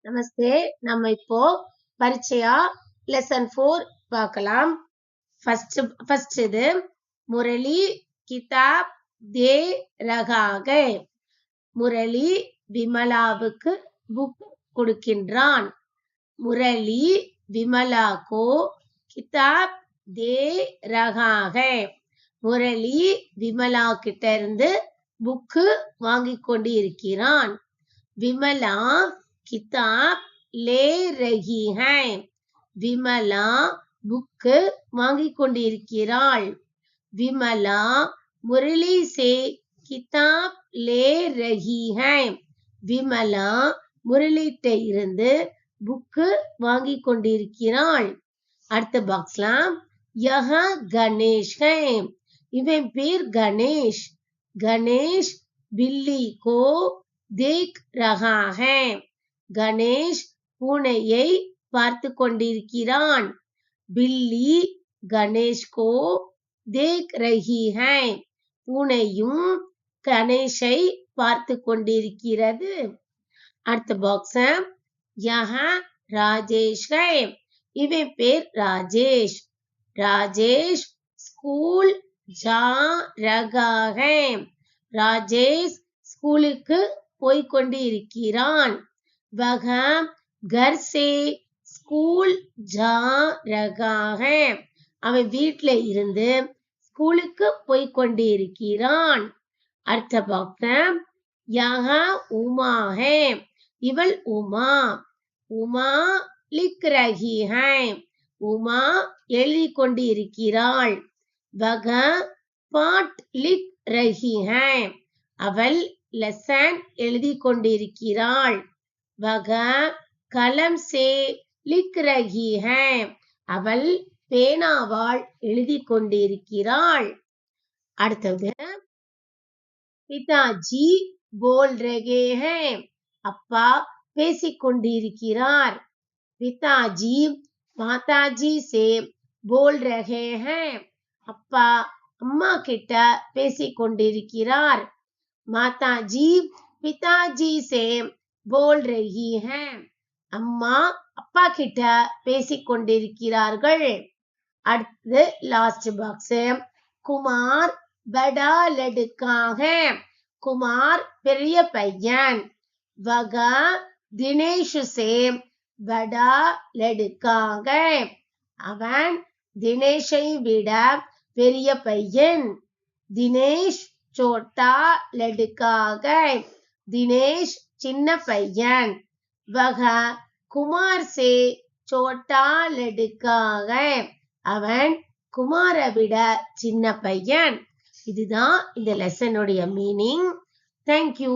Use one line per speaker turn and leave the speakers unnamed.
நமஸ்தே. நம்ம இப்போ பரிச்சயா லெசன் 4 பார்க்கலாம். ஃபர்ஸ்ட் இது முரளி கிதாப் தே ரகா ஹை. முரளி விமலாவுக்கு புக் கொடுக்கின்றான். முரளி விமலா கோ கிதாப் தே ரகா ஹை. முரளி விமலா கிட்ட இருந்து புக்கு வாங்கி கொண்டு இருக்கிறான். விமலா கிதாப் லே ரஹி ஹை. விமலா புக்கு வாங்கி கொண்டிருக்கிறாள். விமலா முரளி சே கிதாப் லே ரஹி ஹை. விமலா முரளிட்ட இருந்து புக்கு வாங்கி கொண்டிருக்கிறாள். அடுத்த பாக்ஸ்ல யஹா கணேஷ் ஹை. இவன் பேர் கணேஷ். கணேஷ் பில்லி கோ தேக் ரஹா ஹை. கணேஷ் பூனையை பார்த்து கொண்டிருக்கிறான். பில்லி கணேஷ் கோ தேக் ரஹி ஹை. பூனையும் கணேஷை பார்த்து கொண்டிருக்கிறது. அடுத்த பாக்ஸ் யஹா ராஜேஷ் ஹை. இவன் பேர் ராஜேஷ். ராஜேஷ் ஸ்கூல் ஜா ரகா ஹை. ராஜேஷ் ஸ்கூலுக்கு போய்கொண்டு இருக்கிறான். வஹ கர் சே ஸ்கூல் ஜா ரகா ஹை. அவன் வீட்ல இருந்து ஸ்கூலுக்கு போய்கொண்டு இருக்கிறான். அடுத்த பாக்ஸ் யஹா உமா ஹை. இவள் உமா. உமா லிக் ரஹி ஹை. உமா எழுதி கொண்டு இருக்கிறாள். வஹ பாட் லிக் ரஹி ஹை. அவள் லெசன் எழுதி கொண்டிருக்கிறாள். வஹ கலம் சே லிக் ரஹி ஹை. அவள் பேனாவால் எழுதி கொண்டிருக்கிறாள். அடுத்தது பிதாஜி போல் ரகே ஹை. அப்பா பேசிக் கொண்டிருக்கிறார். பிதாஜி மாதாஜி சே போல் ரகே ஹை. அப்பா அம்மா கிட்ட பேசிக் கொண்டிருக்கிறார். மாதாஜி பிதாஜி சே போல் ரஹி ஹை. அம்மா அப்பா கிட்ட பேசிக் கொண்டிருக்கிறார்கள். அடுத்து லாஸ்ட் பாக்ஸ் குமார் படா லடுக்கா ஹை. குமார் பெரிய பையன். வஹ தினேஷ் சே படா லடுக்கா ஹை. அவன் தினேஷை விட பெரிய பையன். தினேஷ் சோட்டா லடுக்கா ஹை. தினேஷ் சின்ன பையன். வஹ குமார் சே சோட்டா லடுக்கா ஹை. அவன் குமாரை விட சின்ன பையன். இதுதான் இந்த லெசனுடைய மீனிங். தேங்க்யூ.